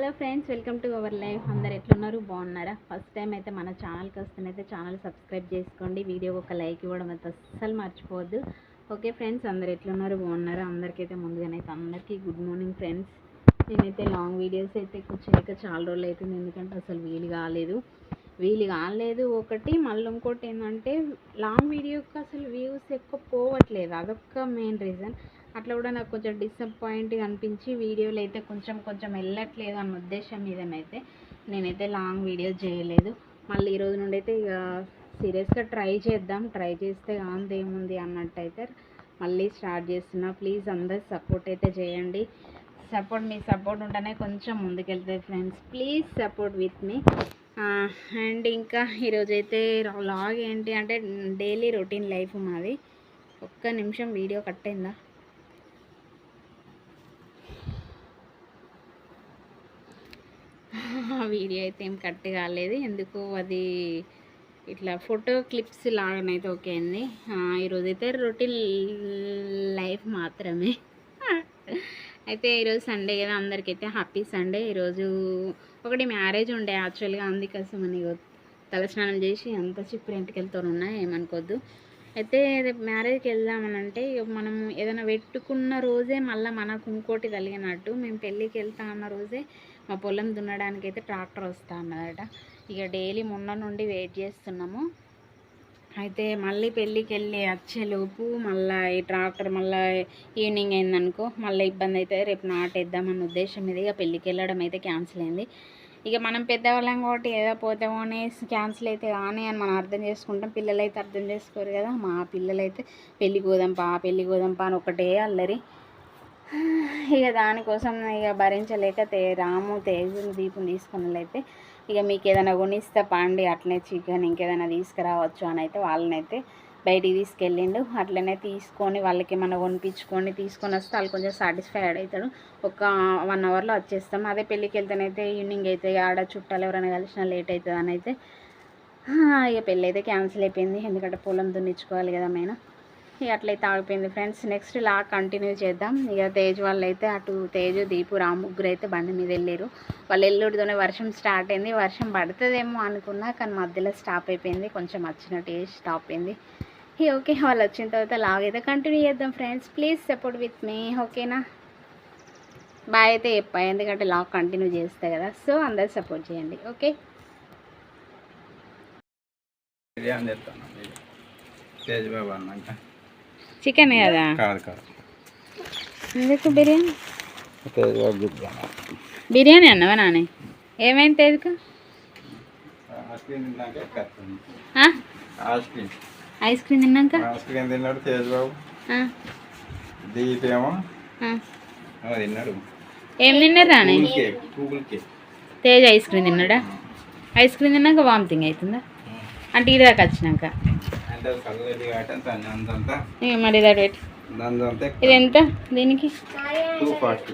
Hello friends, welcome to our life. అందరు ఎట్లున్నారు? బాగున్నారా? ఫస్ట్ టైం అయితే మన ఛానల్కి వస్తున్నైతే ఛానల్ సబ్స్క్రైబ్ చేసుకోండి. వీడియోకి ఒక లైక్ ఇవ్వడం అయితే అస్సలు మర్చిపోవద్దు. ఓకే ఫ్రెండ్స్, అందరు ఎట్లున్నారు? బాగున్నారా? అందరికైతే ముందుగానైతే అందరికీ గుడ్ మార్నింగ్ ఫ్రెండ్స్. నేనైతే లాంగ్ వీడియోస్ అయితే కూర్చోలేక చాలా రోజులు అవుతుంది, ఎందుకంటే అసలు వీలు కాలేదు ఒకటి. మళ్ళీ ఇంకోటి ఏంటంటే లాంగ్ వీడియోకి అసలు వ్యూస్ ఎక్కువ పోవట్లేదు, అదొక మెయిన్ రీజన్. అట్లా కూడా నాకు కొంచెం డిసప్పాయింట్గా అనిపించి వీడియోలు అయితే కొంచెం వెళ్ళట్లేదు అన్న ఉద్దేశం మీదనైతే నేనైతే లాంగ్ వీడియోస్ చేయలేదు. మళ్ళీ ఈరోజు నుండి అయితే ఇక సీరియస్గా ట్రై చేస్తే ఏముంది అన్నట్టు అయితే మళ్ళీ స్టార్ట్ చేస్తున్నా. ప్లీజ్ అందరు సపోర్ట్ అయితే చేయండి. మీ సపోర్ట్ ఉంటేనే కొంచెం ముందుకెళ్తాయి friends. Please support with me. And ఇంకా ఈరోజైతే లాగ్ ఏంటి అంటే డైలీ రొటీన్ లైఫ్ మాది. ఒక్క నిమిషం వీడియో కట్ అయిందా? వీడియో అయితే ఏం కట్ కాలేదు, ఎందుకు అది ఇట్లా ఫోటో క్లిప్స్ లాగానైతే ఓకే అండి. ఈరోజైతే రొటీన్ లైఫ్ మాత్రమే. అయితే ఈరోజు సండే కదా, అందరికైతే హ్యాపీ సండే. ఈరోజు ఒకటి మ్యారేజ్ ఉండే యాక్చువల్గా, అందుకోసం అని తలస్నానం చేసి అంత చిప్పుడు ఇంటికి వెళ్తానున్నా, ఏమనుకోద్దు. అయితే మ్యారేజ్కి వెళ్దామని అంటే మనం ఏదైనా పెట్టుకున్న రోజే మళ్ళీ మనకు ఇంకోటి కలిగినట్టు, మేము పెళ్ళికి వెళ్తా అన్న రోజే మా పొలం దున్నడానికి అయితే ట్రాక్టర్ వస్తా అన్నదట. ఇక డైలీ మొన్న నుండి వెయిట్ చేస్తున్నాము. అయితే మళ్ళీ పెళ్ళికి వెళ్ళి వచ్చేలోపు మళ్ళీ ఈ ట్రాక్టర్ మళ్ళీ ఈవినింగ్ అయిందనుకో మళ్ళీ ఇబ్బంది అవుతుంది. రేపు నాటేద్దామన్న ఉద్దేశం మీద ఇక పెళ్ళికి వెళ్ళడం అయితే క్యాన్సిల్ అయింది. ఇక మనం పెద్దవాళ్ళం కాబట్టి ఏదో పోతామో అని క్యాన్సిల్ అయితే కానీ అని మనం అర్థం చేసుకుంటాం. పిల్లలు అయితే అర్థం చేసుకోరు కదా. మా పిల్లలైతే పెళ్ళికి పోదాంపా అని ఒకటే అల్లరి. ఇక దానికోసం ఇక భరించలేక రాము తేజుని దీపం తీసుకున్న అయితే ఇక మీకు ఏదైనా కొనిస్తే పండి అట్లనే చికెన్ ఇంకేదైనా తీసుకురావచ్చు అని అయితే వాళ్ళనైతే బయటికి తీసుకెళ్ళిండు. అట్లనే తీసుకొని వాళ్ళకి ఏమైనా తీసుకొని వస్తే వాళ్ళు కొంచెం సాటిస్ఫైడ్ అవుతాడు. ఒక 1 అవర్లో వచ్చేస్తాం. అదే పెళ్ళికి వెళ్తేనైతే ఈవినింగ్ అయితే ఆడ చుట్టాలు ఎవరైనా కలిసినా లేట్ అవుతుంది అని అయితే ఇక పెళ్ళి అయితే క్యాన్సిల్ అయిపోయింది. ఎందుకంటే పొలం దున్నించుకోవాలి కదా మేము. ఇక అట్లయితే ఆగిపోయింది ఫ్రెండ్స్. నెక్స్ట్ ఇలా కంటిన్యూ చేద్దాం. ఇక తేజ్ వాళ్ళు అయితే అటు తేజు దీపు రాము ముగ్గురు అయితే బండి మీద వెళ్ళారు. వాళ్ళు ఎల్లుడితోనే వర్షం స్టార్ట్ అయింది. వర్షం పడుతుందేమో అనుకున్నా, కానీ మధ్యలో స్టాప్ అయిపోయింది. కొంచెం వచ్చినట్టు స్టాప్ అయింది. ఓకే, వాళ్ళు వచ్చిన తర్వాత లాగ్ అయితే కంటిన్యూ చేద్దాం ఫ్రెండ్స్. ప్లీజ్ సపోర్ట్ విత్ మీ, ఓకేనా? బాయ్ అయితే చెప్పా, ఎందుకంటే లాగ్ కంటిన్యూ చేస్తే కదా. సో అందరు సపోర్ట్ చేయండి, ఓకే? చికెన్ కదా? ఎందుకు బిర్యానీ అన్నవా నాని? ఏమైంది తేజుకు? ఐస్ క్రీమ్ తిన్నాక తిన్నాడు తేజబాబు. దీపేమో తిన్నాడు. ఏం తిన్నారు రాని? తేజ్ ఐస్ క్రీమ్ తిన్నాడా? ఐస్ క్రీమ్ తిన్నాక వామిటింగ్ అవుతుందా? అంటే ఇది దాకా వచ్చినాక మరి ఇది ఎంత? దీనికి 240.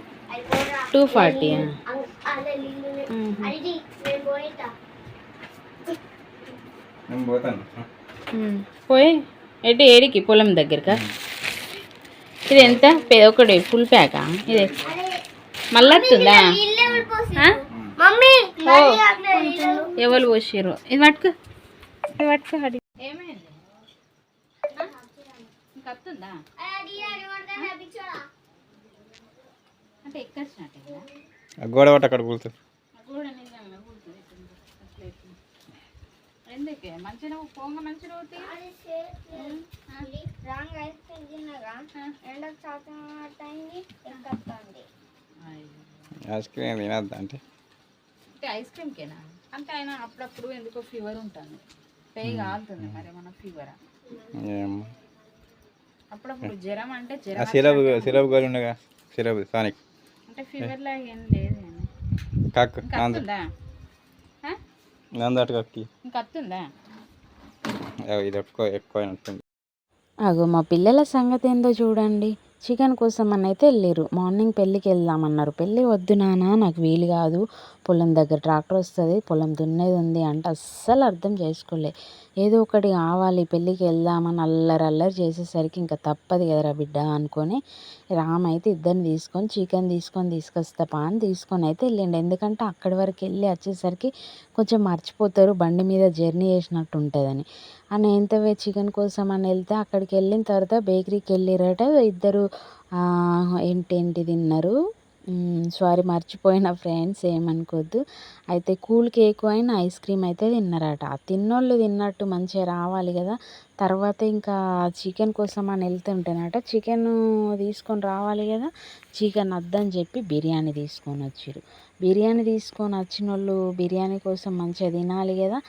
పోయి ఏడికి పొలం దగ్గరకా? ఇది ఎంత? ఒకటి ఫుల్ ప్యాకా ఇది? మళ్ళీ వస్తుందా? ఎవరు పోసారు? ఇది పట్టుకో అది. ఏమైంది? వస్తుందా అంటే ఎక్కచ్చినట్టు గోడ పట్ట అక్కడ కూర్చో. ఎందుకే మంచిగా పోంగ మంచిగా ఐస్ క్రీమ్ తినద్దా అంటే ఐస్ క్రీమ్కేనా అంటే ఆయన అప్పుడప్పుడు ఎందుకో ఫీవర్ ఉంటుంది, పేయి కాలుతుంది. మరి మన ఫీవరా? అప్పుడప్పుడు జ్వరం అంటే సిరప్ గోలు ఉండగా సిరప్ సానిక్ అంటే ఫీవర్ లాగా ఏం లేదు. ఇది ఎక్కువ అగో మా పిల్లల సంగతి ఏందో చూడండి. చికెన్ కోసం అని అయితే వెళ్ళారు. మార్నింగ్ పెళ్ళికి వెళ్దామన్నారు. పెళ్ళి వద్దు నాన్న, నాకు వీలు కాదు, పొలం దగ్గర ట్రాక్టర్ వస్తుంది, పొలం దున్నేది ఉంది అంటే అస్సలు అర్థం చేసుకోలే. ఏదో ఒకటి కావాలి పెళ్ళికి వెళ్దామని అల్లరి చేసేసరికి ఇంకా తప్పదు కదరా బిడ్డ అనుకొని రామ్ అయితే ఇద్దరిని తీసుకొని చికెన్ తీసుకొస్తా అని తీసుకొని అయితే వెళ్ళిండు. ఎందుకంటే అక్కడి వరకు వెళ్ళి వచ్చేసరికి కొంచెం మర్చిపోతారు, బండి మీద జర్నీ చేసినట్టు ఉంటుందని. నేను చికెన్ కోసం అని వెళ్తే అక్కడికి వెళ్ళిన తర్వాత బేకరీకి వెళ్ళిరట ఇద్దరు. ఏంటి తిన్నారు, సారీ మర్చిపోయిన ఫ్రెండ్స్ ఏమనుకోవద్దు. అయితే కూల్ కేక్ అయిన ఐస్ క్రీమ్ అయితే తిన్నారట. ఆ తిన్నోళ్ళు తిన్నట్టు మంచిగా రావాలి కదా. తర్వాత ఇంకా చికెన్ కోసం అని వెళ్తుంటేనట చికెన్ తీసుకొని రావాలి కదా, చికెన్ వద్దని చెప్పి బిర్యానీ తీసుకొని వచ్చారు. బిర్యానీ తీసుకొని వచ్చిన వాళ్ళు బిర్యానీ కోసం మంచిగా తినాలి కదా.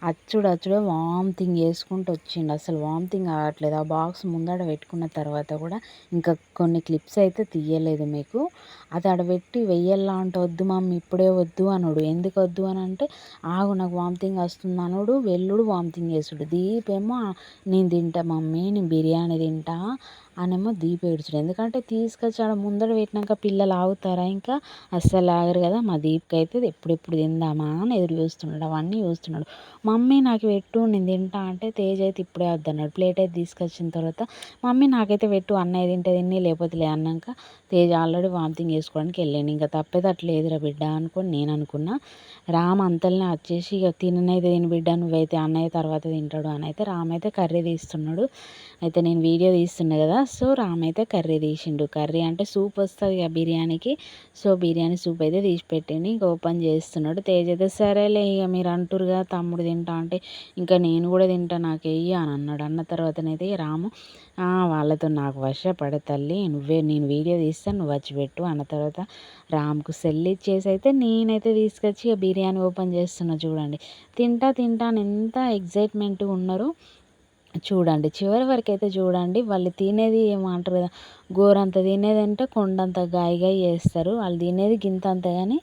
అచ్చుడు వామిటింగ్ చేసుకుంటూ వచ్చిండు. అసలు వామిటింగ్ అవ్వట్లేదు. ఆ బాక్స్ ముందడ పెట్టుకున్న తర్వాత కూడా ఇంకా కొన్ని క్లిప్స్ అయితే తీయలేదు మీకు. అది ఆడ పెట్టి వెయ్యల్లా అంటే వద్దు మమ్మీ ఇప్పుడే వద్దు అనుడు. ఎందుకు వద్దు అని అంటే ఆగు నాకు వామిటింగ్ వస్తుంది అనుడు, వెల్లుడు వామిటింగ్ చేసుడు. దీపేమో నేను తింటా మమ్మీ, నేను బిర్యానీ తింటా అనేమో దీప ఏడ్చుడు. ఎందుకంటే తీసుకొచ్చి ఆడ ముందర పెట్టినాక పిల్లలు ఆగుతారా, ఇంకా అస్సలు ఆగరు కదా. మా దీప్కి అయితే ఎప్పుడెప్పుడు తిందామా అని ఎదురు చూస్తున్నాడు, అవన్నీ చూస్తున్నాడు. మమ్మీ నాకు పెట్టు నేను తింటా అంటే తేజ్ అయితే ఇప్పుడే వద్దన్నాడు. ప్లేట్ అయితే తీసుకొచ్చిన తర్వాత మమ్మీ నాకైతే పెట్టు, అన్నయ్య తింటే తిని లేకపోతే లే అన్నాక తేజ్ ఆల్రెడీ వామిటింగ్ చేసుకోవడానికి వెళ్ళాను. ఇంకా తప్పేది అట్లా ఎదురా బిడ్డ అనుకొని నేను అనుకున్నా. రామ్ అంతల్నే వచ్చేసి ఇక తిననైతే తిని బిడ్డ, నువ్వైతే అన్నయ్య తర్వాత తింటాడు అని అయితే రామ్ అయితే కర్రీ తీస్తున్నాడు. అయితే నేను వీడియో తీస్తున్నా కదా, సో రామ్ అయితే కర్రీ తీసిండు. కర్రీ అంటే సూప్ వస్తుంది ఇక బిర్యానీకి, సో బిర్యానీ సూప్ అయితే తీసి పెట్టిండు. ఇంకా ఓపెన్ చేస్తున్నాడు. తేజ్ అయితే సరేలే ఇక మీరు అంటురుగా తమ్ముడు తింటా అంటే ఇంకా నేను కూడా తింటా నాకు వెయ్యి అని అన్నాడు. అన్న తర్వాతనైతే రాము వాళ్ళతో నాకు వశపడే తల్లి, నేను వీడియో తీస్తాను నువ్వు వచ్చి పెట్టు అన్న తర్వాత రామ్కు సెల్ ఇచ్చేసి అయితే నేనైతే తీసుకొచ్చి ఇక బిర్యానీ ఓపెన్ చేస్తున్నా. చూడండి తింటా అని ఎంత ఎగ్జైట్మెంట్గా ఉన్నారో చూడండి. చివరి వరకు అయితే చూడండి. వాళ్ళు తినేది ఏమంటారు కదా, గోరంత తినేది అంటే కొండంత గాయగా చేస్తారు. వాళ్ళు తినేది గింత అంత కానీ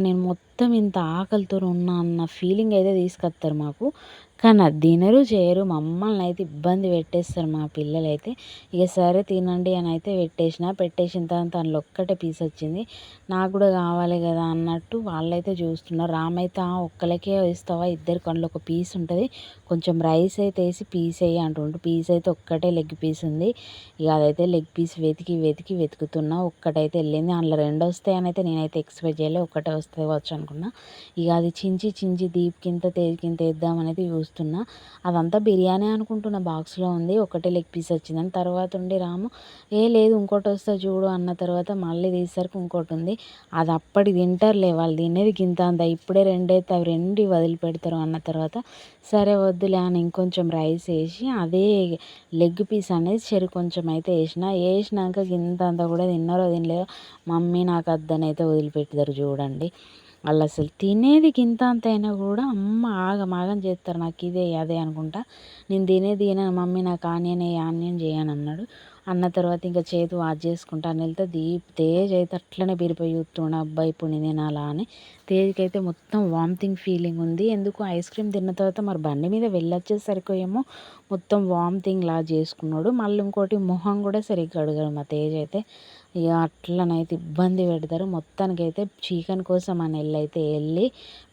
నేను మొత్తం ఇంత ఆకలితో ఉన్నా అన్న ఫీలింగ్ అయితే తీసుకొస్తారు మాకు. కానీ అది తినరు చేయరు, మమ్మల్ని అయితే ఇబ్బంది పెట్టేస్తారు మా పిల్లలు అయితే. ఇక సరే తినండి అని అయితే పెట్టేసిన తర్వాత అందులో ఒక్కటే పీస్ వచ్చింది. నాకు కూడా కావాలి కదా అన్నట్టు వాళ్ళైతే చూస్తున్నారు. రామైతే ఒక్కలకే ఇస్తావా, ఇద్దరి కళ్ళు ఒక పీస్ ఉంటుంది, కొంచెం రైస్ అయితే వేసి పీస్ వేయి అంటుండు. పీస్ అయితే ఒక్కటే లెగ్ పీస్ ఉంది. ఇక అదైతే లెగ్ పీస్ వెతుకుతున్నా. ఒక్కటైతే వెళ్ళింది. అందులో రెండు వస్తాయని అయితే నేనైతే ఎక్స్పెక్ట్ చేయలే, ఒక్కటే వస్తే వచ్చు అనుకున్నా. ఇక అది చించి దీప్కింత తేజ్కింత వేద్దామనేది చూస్తున్నా. అదంతా బిర్యానీ అనుకుంటున్న బాక్స్లో ఉంది, ఒకటే లెగ్ పీస్ వచ్చిందని. తర్వాత ఉండి రాము లేదు ఇంకోటి వస్తే చూడు అన్న తర్వాత మళ్ళీ తీసేసరికి ఇంకోటి ఉంది. అది అప్పటి తింటారులే, వాళ్ళు తినేది గింత అంత, ఇప్పుడే రెండైతే అవి రెండు వదిలిపెడతారు అన్న తర్వాత సరే వద్దులే అని ఇంకొంచెం రైస్ వేసి అదే లెగ్ పీస్ అనేది కొంచెం అయితే వేసినాక గింత అంతా కూడా తిన్నారో తినలేదో మమ్మీ నాకు వద్దని అయితే వదిలిపెడతారు. చూడండి వాళ్ళు అసలు తినేది గింత అంత అయినా కూడా అమ్మ ఆగం చేస్తారు. నాకు ఇదే అదే అనుకుంటా, నేను తినను మమ్మీ నాకు ఆనియన్ చేయను అన్నాడు. అన్న తర్వాత ఇంకా చేతి వాష్ చేసుకుంటా అని వెళ్తే తేజ్ అయితే అట్లనే బీరిపోయి చూస్తుండ, అబ్బాయి ఇప్పుడు నేను తినాలా అని. తేజ్కి అయితే మొత్తం వామిటింగ్ ఫీలింగ్ ఉంది. ఎందుకు ఐస్ క్రీమ్ తిన్న తర్వాత మరి బండి మీద వెళ్ళొచ్చేసరికి ఏమో మొత్తం వామిటింగ్ లా చేసుకున్నాడు. మళ్ళీ ఇంకోటి మొహం కూడా సరిగ్గా అడగడు మా తేజ్ అయితే. ఇక అట్లనైతే ఇబ్బంది పెడతారు. మొత్తానికైతే చికెన్ కోసం అని వెళ్ళి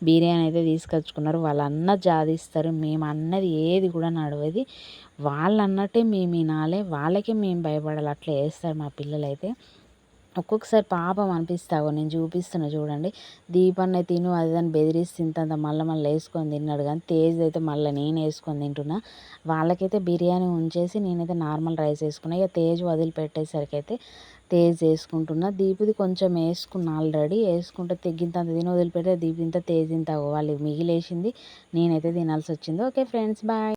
బిర్యానీ అయితే తీసుకొచ్చుకున్నారు. వాళ్ళు అన్న జాదిస్తారు, మేము అన్నది ఏది కూడా నడవది. వాళ్ళు అన్నట్టే మేము వినాలి, వాళ్ళకే మేము భయపడాలి, అట్లా వేస్తారు మా పిల్లలైతే. ఒక్కొక్కసారి పాపం అనిపిస్తావు, నేను చూపిస్తున్నా చూడండి. దీపన్న తిను అది దాన్ని బెదిరిస్తే ఇంతంత మళ్ళీ వేసుకొని తిన్నాడు. కానీ తేజ్ అయితే మళ్ళీ నేను వేసుకొని తింటున్నా. వాళ్ళకైతే బిర్యానీ ఉంచేసి నేనైతే నార్మల్ రైస్ వేసుకున్నా. ఇక తేజ్ వదిలిపెట్టేసరికి అయితే తేజ్ వేసుకుంటున్నా. దీపుది కొంచెం వేసుకున్నా ఆల్రెడీ, వేసుకుంటే తెగ్గింతంత తిని వదిలిపెడితే దీపు ఇంత తేజ్ ఇంత వాళ్ళు మిగిలేసింది, నేనైతే తినాల్సి వచ్చింది. Okay friends bye.